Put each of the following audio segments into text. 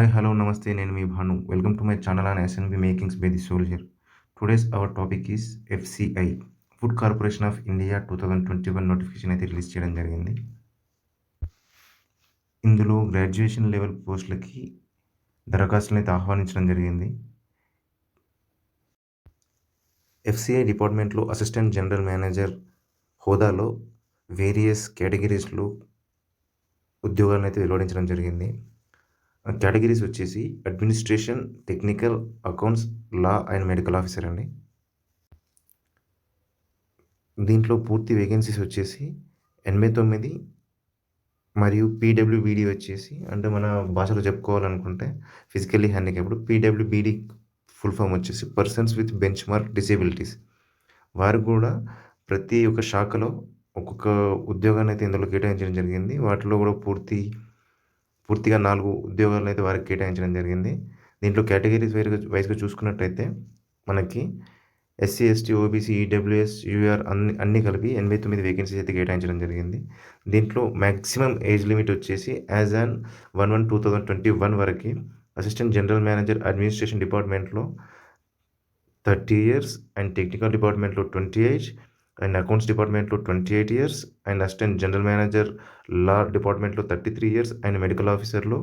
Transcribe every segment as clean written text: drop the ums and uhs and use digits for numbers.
Hi, hello, namaste. Nenu me Bhanu. Welcome to my channel on SNB Makings by the Soldier. Today's our topic is FCI, Food Corporation of India 2021 notification అయితే release చేయడం జరిగింది. ఇందులో graduation level పోస్టులకి దరఖాస్తులను అయితే ఆహ్వానించడం జరిగింది. FCI డిపార్ట్మెంట్లో అసిస్టెంట్ జనరల్ మేనేజర్ హోదాలో వేరియస్ కేటగిరీస్లో ఉద్యోగాలను అయితే వెలువడించడం జరిగింది. కేటగిరీస్ వచ్చేసి administration, technical, accounts, law and medical officer అండి. దీంట్లో పూర్తి వేకెన్సీస్ వచ్చేసి 89 మరియు పీడబ్ల్యూబీడీ వచ్చేసి, అంటే మన భాషలో చెప్పుకోవాలనుకుంటే physically handicapped, PWBD full form వచ్చేసి persons with bench mark disabilities. వారికి కూడా ప్రతి ఒక్క శాఖలో ఒక్కొక్క ఉద్యోగాన్ని అయితే ఇందులో కేటాయించడం జరిగింది. వాటిలో కూడా పూర్తిగా 4 ఉద్యోగాలను అయితే వారికి కేటాయించడం జరిగింది. దీంట్లో కేటగిరీస్ వైజ్గా చూసుకున్నట్టయితే మనకి SC, ST, OBC, EWS, UR అన్నీ కలిపి 89 వేకెన్సీస్ అయితే కేటాయించడం జరిగింది. దీంట్లో మ్యాక్సిమం ఏజ్ లిమిట్ వచ్చేసి యాజ్ ఆన్ 1/1/2021 వరకు అసిస్టెంట్ జనరల్ మేనేజర్ అడ్మినిస్ట్రేషన్ డిపార్ట్మెంట్లో 30 ఇయర్స్ అండ్ టెక్నికల్ డిపార్ట్మెంట్లో 28 అండ్ అకౌంట్స్ డిపార్ట్మెంట్లో 28 years and assistant general manager law డిపార్ట్మెంట్లో 33 ఇయర్స్ అండ్ మెడికల్ ఆఫీసర్లో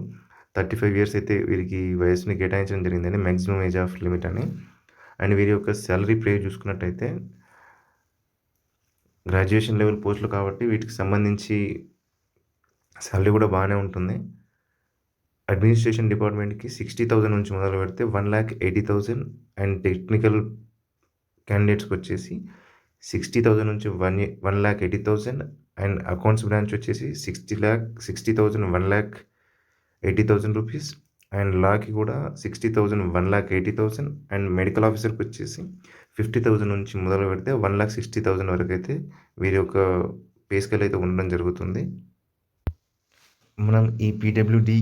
35 ఇయర్స్ అయితే వీరికి వయసుని కేటాయించడం జరిగిందని మ్యాక్సిమం ఏజ్ ఆఫ్ లిమిట్ అని. అండ్ వీరి యొక్క శాలరీ పే చూసుకున్నట్టయితే గ్రాడ్యుయేషన్ లెవెల్ పోస్టులు కాబట్టి వీటికి సంబంధించి శాలరీ కూడా బాగానే ఉంటుంది. అడ్మినిస్ట్రేషన్ డిపార్ట్మెంట్కి 60,000 నుంచి మొదలు పెడితే 1,80,000 అండ్ టెక్నికల్ క్యాండిడేట్స్కి వచ్చేసి 60,000 నుంచి 1,80,000 అండ్ అకౌంట్స్ బ్రాంచ్ వచ్చేసి 60,000 1,80,000 రూపీస్ అండ్ లాకి కూడా 60,000 1,80,000 అండ్ మెడికల్ ఆఫీసర్కి వచ్చేసి 50,000 నుంచి మొదలు పెడితే 1,60,000 వరకు అయితే వీరి యొక్క పే స్కేల్ అయితే ఉండడం జరుగుతుంది. మనం ఈ పీడబ్ల్యూడి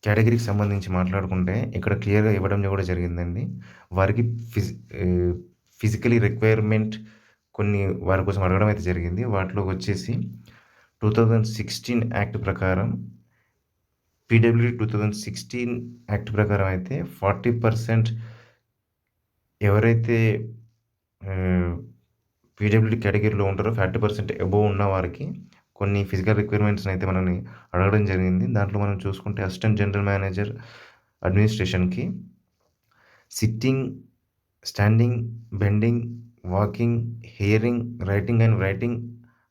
కేటగిరీకి సంబంధించి మాట్లాడుకుంటే ఇక్కడ క్లియర్గా ఇవ్వడం కూడా జరిగిందండి. వారికి ఫిజికలీ రిక్వైర్మెంట్ కొన్ని వారి కోసం అడగడం అయితే జరిగింది. వాటిలో వచ్చేసి 2016 యాక్ట్ ప్రకారం పీడబ్ల్యూడి 2016 యాక్ట్ ప్రకారం అయితే 40% ఎవరైతే పీడబ్ల్యూడి కేటగిరీలో ఉంటారో 40% అబోవ్ ఉన్న వారికి కొన్ని ఫిజికల్ రిక్వైర్మెంట్స్ని అయితే మనల్ని అడగడం జరిగింది. దాంట్లో మనం చూసుకుంటే అసిస్టెంట్ జనరల్ మేనేజర్ అడ్మినిస్ట్రేషన్కి sitting, standing, bending, walking, hearing, writing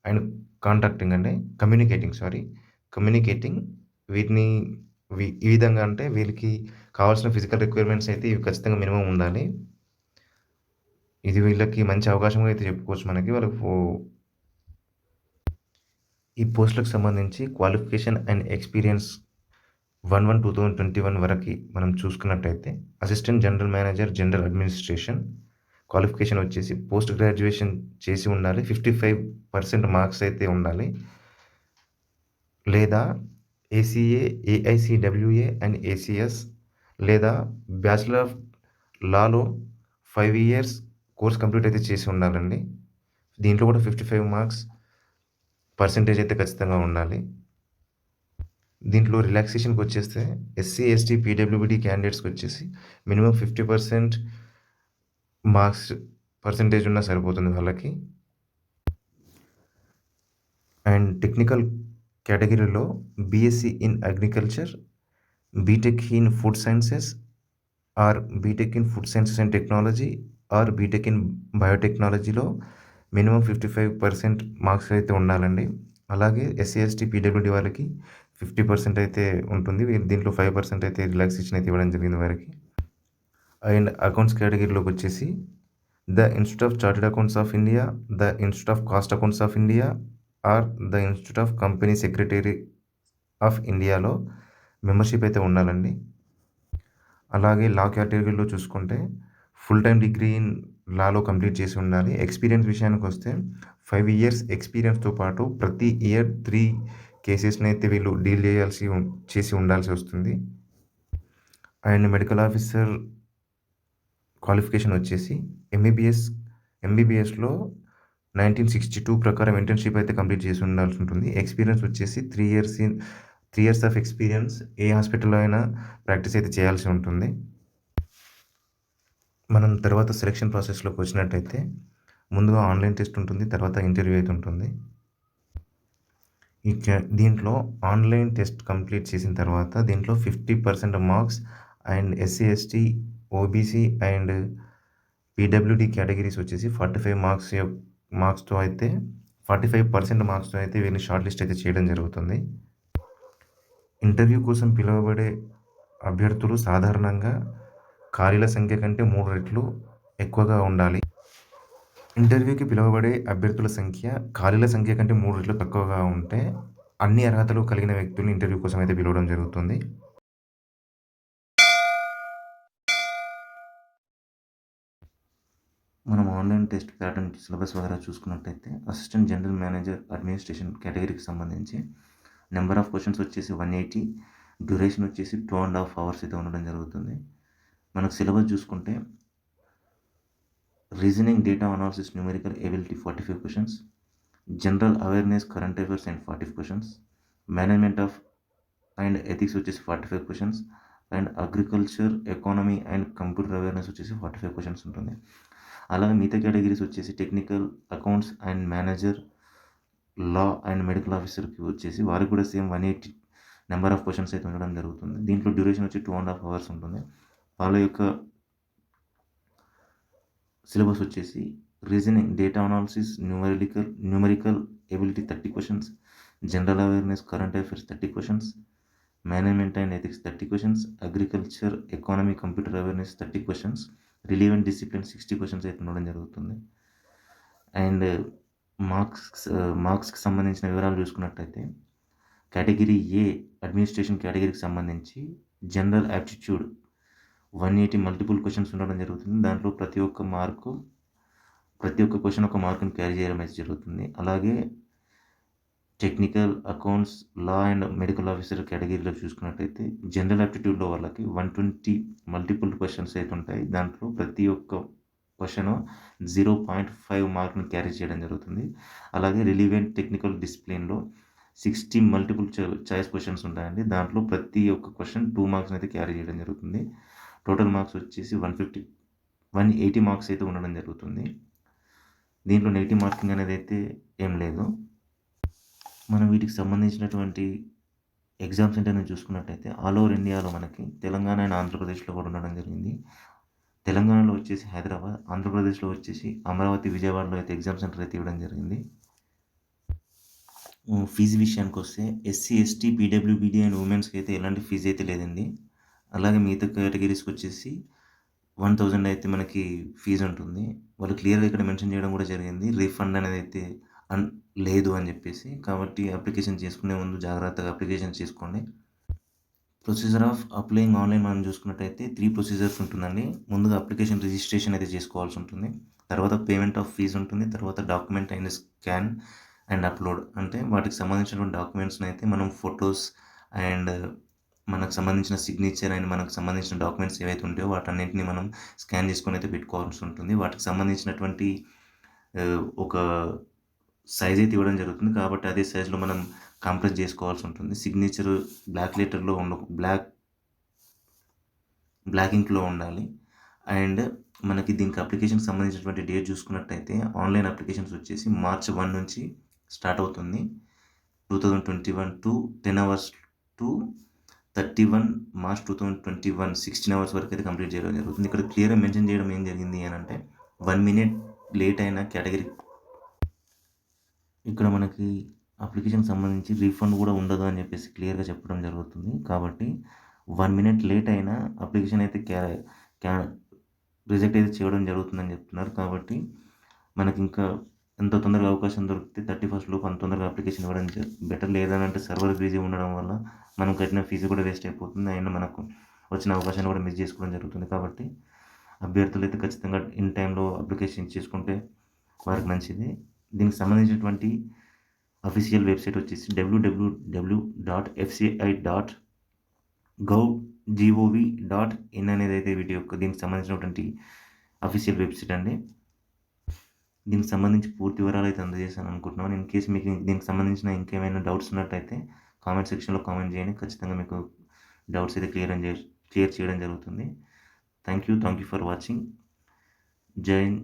and contacting అంటే కమ్యూనికేటింగ్ వీటిని ఈ విధంగా అంటే వీళ్ళకి కావాల్సిన ఫిజికల్ రిక్వైర్మెంట్స్ అయితే ఇవి ఖచ్చితంగా మినిమం ఉండాలి. ఇది వీళ్ళకి మంచి అవకాశంగా అయితే చెప్పుకోవచ్చు. మనకి వాళ్ళకు ఈ పోస్టులకు సంబంధించి క్వాలిఫికేషన్ అండ్ ఎక్స్పీరియన్స్ 1/1/2021 వరకు మనం చూసుకున్నట్టయితే assistant general manager general administration qualification వచ్చేసి పోస్ట్ గ్రాడ్యుయేషన్ చేసి ఉండాలి. 55% మార్క్స్ అయితే ఉండాలి. లేదా ఏసీఏ, ఏఐసిడబ్ల్యూఏ అండ్ ఏసీఎస్ లేదా bachelor of Lalo 5 years course complete అయితే చేసి ఉండాలండి. దీంట్లో కూడా 55 మార్క్స్ పర్సెంటేజ్ అయితే ఖచ్చితంగా ఉండాలి. దీంట్లో రిలాక్సేషన్కి వచ్చేస్తే ఎస్సీ, ఎస్టీ, పీడబ్ల్యూబీడీ క్యాండిడేట్స్కి వచ్చేసి మినిమం 50% మార్క్స్ పర్సెంటేజ్ ఉన్నా సరిపోతుంది వాళ్ళకి. అండ్ టెక్నికల్ కేటగిరీలో BSc in agriculture, BTech in food sciences or BTech in food sciences and technology or BTech in బయోటెక్నాలజీలో మినిమం 55% మార్క్స్ అయితే ఉండాలండి. అలాగే ఎస్సీ, ఎస్టీ, పీడబ్ల్యూడీ వాళ్ళకి 50% అయితే ఉంటుంది. దీంట్లో 5% అయితే రిలాక్సేషన్ అయితే ఇవ్వడం జరిగింది వారికి. అండ్ అకౌంట్స్ కేటగిరీలోకి వచ్చేసి the institute of chartered accounts of India, the institute of cost accounts of India or the institute of company secretary of ఇండియాలో మెంబర్షిప్ అయితే ఉండాలండి. అలాగే లా కేటగిరీలో చూసుకుంటే ఫుల్ టైం డిగ్రీ ఇన్ లాలో కంప్లీట్ చేసి ఉండాలి. ఎక్స్పీరియన్స్ విషయానికి వస్తే 5 ఇయర్స్ ఎక్స్పీరియన్స్తో పాటు ప్రతి ఇయర్ 3 కేసెస్ని అయితే వీళ్ళు డీల్ చేసి ఉండాల్సి వస్తుంది. అండ్ మెడికల్ ఆఫీసర్ క్వాలిఫికేషన్ వచ్చేసి ఎంబీబీఎస్లో 1962 ప్రకారం ఇంటర్న్షిప్ అయితే కంప్లీట్ చేసి ఉండాల్సి ఉంటుంది. ఎక్స్పీరియన్స్ వచ్చేసి 3 years in 3 years of experience ఏ హాస్పిటల్‌లో అయినా ప్రాక్టీస్ అయితే చేయాల్సి ఉంటుంది. మనం తర్వాత సెలక్షన్ ప్రాసెస్‌లోకి వచ్చినట్టయితే ముందుగా ఆన్‌లైన్ టెస్ట్ ఉంటుంది. తర్వాత ఇంటర్వ్యూ అయితే ఉంటుంది. దీంట్లో ఆన్‌లైన్ టెస్ట్ కంప్లీట్ చేసిన తర్వాత దీంట్లో 50% marks and SC, ST, OBC and PWD categories వచ్చేసి 45 మార్క్స్‌తో అయితే 45% మార్క్స్‌తో అయితే వీరిని షార్ట్ లిస్ట్ అయితే చేయడం జరుగుతుంది. ఇంటర్వ్యూ కోసం పిలువబడే అభ్యర్థులు సాధారణంగా ఖాళీల సంఖ్య కంటే 3 రెట్లు ఎక్కువగా ఉండాలి. ఇంటర్వ్యూకి పిలువబడే అభ్యర్థుల సంఖ్య ఖాళీల సంఖ్య కంటే 3 రెట్లు తక్కువగా ఉంటే అన్ని అర్హతలు కలిగిన వ్యక్తుల్ని ఇంటర్వ్యూ కోసం అయితే పిలవడం జరుగుతుంది. మనం ఆన్‌లైన్ టెస్ట్ ప్యాటర్న్ సిలబస్ వగైరా చూసుకున్నట్టయితే అసిస్టెంట్ జనరల్ మేనేజర్ అడ్మినిస్ట్రేషన్ కేటగిరీకి సంబంధించి నెంబర్ ఆఫ్ క్వెషన్స్ వచ్చేసి 180, డ్యూరేషన్ వచ్చేసి 2.5 అవర్స్ అయితే ఉండడం జరుగుతుంది. మనకు సిలబస్ చూసుకుంటే reasoning, data analysis, numerical ability 45 questions, general awareness, current affairs and 40 questions, management of and ethics వచ్చేసి 45 questions and agriculture, economy and computer awareness వచ్చేసి 45 క్వెషన్స్ ఉంటుంది. అలాగే మిగతా కేటగిరీస్ వచ్చేసి technical, accounts and manager, law and medical ఆఫీసర్‌కి వచ్చేసి వారికి కూడా సేమ్ 180 నెంబర్ ఆఫ్ క్వెషన్స్ అయితే ఉండడం జరుగుతుంది. దీంట్లో డ్యూరేషన్ వచ్చి 2.5 అవర్స్ ఉంటుంది. వాళ్ళ యొక్క సిలబస్ వచ్చేసి reasoning, data analysis, numerical ability 30 questions, general awareness, current affairs 30 questions, management and ethics 30 questions, agriculture, economy, computer awareness 30 questions, relevant discipline 60 questions అయితే ఉండడం జరుగుతుంది. అండ్ మార్క్స్‌కి సంబంధించిన వివరాలు చూసుకున్నట్టయితే కేటగిరీ ఏ అడ్మినిస్ట్రేషన్ కేటగిరీకి సంబంధించి జనరల్ యాప్టిట్యూడ్ 180 మల్టిపుల్ క్వెషన్స్ ఉండడం జరుగుతుంది. దాంట్లో ప్రతి ఒక్క క్వెషన్ ఒక మార్కుని క్యారీ చేయడం అయితే జరుగుతుంది. అలాగే technical, accounts, law and medical officer కేటగిరీలో చూసుకున్నట్టయితే జనరల్ యాప్టిట్యూడ్‌లో వాళ్ళకి 120 మల్టిపుల్ క్వెషన్స్ అయితే ఉంటాయి. దాంట్లో ప్రతి ఒక్క క్వెషను 0.5 మార్క్‌ని క్యారీ చేయడం జరుగుతుంది. అలాగే రిలివెంట్ టెక్నికల్ డిసిప్లిన్‌లో 60 మల్టిపుల్ చాయిస్ క్వెషన్స్ ఉంటాయండి. దాంట్లో ప్రతి ఒక్క క్వెషన్ 2 మార్క్స్‌ని అయితే క్యారీ చేయడం జరుగుతుంది. టోటల్ మార్క్స్ వచ్చేసి 180 మార్క్స్ అయితే ఉండడం జరుగుతుంది. దీంట్లో నెగెటివ్ మార్కింగ్ అనేది అయితే ఏం లేదు. మనం వీటికి సంబంధించినటువంటి ఎగ్జామ్ సెంటర్‌ని చూసుకున్నట్టయితే ఆల్ ఓవర్ ఇండియాలో మనకి తెలంగాణ అండ్ ఆంధ్రప్రదేశ్‌లో కూడా ఉండడం జరిగింది. తెలంగాణలో వచ్చేసి హైదరాబాద్, ఆంధ్రప్రదేశ్‌లో వచ్చేసి అమరావతి, విజయవాడలో అయితే ఎగ్జామ్ సెంటర్ అయితే ఇవ్వడం జరిగింది. ఫీజు విషయానికొస్తే ఎస్సీ, ఎస్టీ, పీడబ్ల్యూబీడీ అండ్ ఉమెన్స్‌కి అయితే ఎలాంటి ఫీజు అయితే లేదండి. అలాగే మిగతా కేటగిరీస్‌కి వచ్చేసి 1000 అయితే మనకి ఫీజు ఉంటుంది. వాళ్ళు క్లియర్‌గా ఇక్కడ మెన్షన్ చేయడం కూడా జరిగింది. రీఫండ్ అనేది అయితే లేదు అని చెప్పేసి. కాబట్టి అప్లికేషన్ చేసుకునే ముందు జాగ్రత్తగా అప్లికేషన్ చేసుకోండి. ప్రొసీజర్ ఆఫ్ అప్లయింగ్ ఆన్‌లైన్ మనం చూసుకున్నట్టయితే 3 ప్రొసీజర్స్ ఉంటుందండి. ముందుగా అప్లికేషన్ రిజిస్ట్రేషన్ అయితే చేసుకోవాల్సి ఉంటుంది. తర్వాత పేమెంట్ ఆఫ్ ఫీజ్ ఉంటుంది. తర్వాత document and scan and upload అంటే వాటికి సంబంధించినటువంటి డాక్యుమెంట్స్‌ని అయితే మనం ఫోటోస్ అండ్ మనకు సంబంధించిన సిగ్నేచర్ అండ్ మనకు సంబంధించిన డాక్యుమెంట్స్ ఏవైతే ఉంటాయో వాటన్నిటిని మనం స్కాన్ చేసుకొని అయితే పెట్టుకోవాల్సి ఉంటుంది. వాటికి సంబంధించినటువంటి ఒక సైజ్ అయితే ఇవ్వడం జరుగుతుంది. కాబట్టి అదే సైజ్‌లో మనం కంప్రెస్ చేసుకోవాల్సి ఉంటుంది. సిగ్నేచర్ బ్లాక్ లెటర్‌లో బ్లాక్ ఇంక్‌లో ఉండాలి. అండ్ మనకి దీనికి అప్లికేషన్‌కి సంబంధించినటువంటి డేట్ చూసుకున్నట్టయితే ఆన్‌లైన్ అప్లికేషన్స్ వచ్చేసి మార్చ్ 1 నుంచి స్టార్ట్ అవుతుంది. 2021 to 10 hours to 31 March 2021 16 hours వరకు అయితే కంప్లీట్ చేయడం జరుగుతుంది. ఇక్కడ క్లియర్‌గా మెన్షన్ చేయడం ఏం జరిగింది అనంటే 1 మినిట్ లేట్ అయిన కేటగిరీ ఇక్కడ మనకి అప్లికేషన్‌కి సంబంధించి రీఫండ్ కూడా ఉండదు అని చెప్పేసి క్లియర్‌గా చెప్పడం జరుగుతుంది. కాబట్టి 1 మినిట్ లేట్ అయినా అప్లికేషన్ అయితే క్యా రిజెక్ట్ అయితే చేయడం జరుగుతుందని చెప్తున్నారు. కాబట్టి మనకింకా ఎంత తొందరగా అవకాశం దొరికితే 31st లోపు అంత తొందరగా అప్లికేషన్ ఇవ్వడం బెటర్. లేదనంటే సర్వర్ బిజీ ఉండడం వల్ల మనం కట్టిన ఫీజు కూడా వేస్ట్ అయిపోతుంది. అండ్ మనకు వచ్చిన అవకాశాన్ని కూడా మిస్ చేసుకోవడం జరుగుతుంది. కాబట్టి అభ్యర్థులైతే ఖచ్చితంగా ఇన్ టైంలో అప్లికేషన్ చేసుకుంటే వారికి మంచిది. దీనికి సంబంధించినటువంటి అఫీషియల్ వెబ్సైట్ వచ్చేసి www.fci.gov.in అనేది అయితే వీటి యొక్క దీనికి సంబంధించినటువంటి అఫీషియల్ వెబ్సైట్ అండి. దీనికి సంబంధించి పూర్తి వివరాలు అయితే అందజేశాను అనుకుంటున్నాను. ఇన్ కేస్ మీకు దీనికి సంబంధించిన ఇంకేమైనా డౌట్స్ ఉన్నట్టయితే కామెంట్ సెక్షన్‌లో కామెంట్ చేయండి. ఖచ్చితంగా మీకు డౌట్స్ అయితే క్లియర్ చేయడం జరుగుతుంది. Thank you for watching. జై హింద్.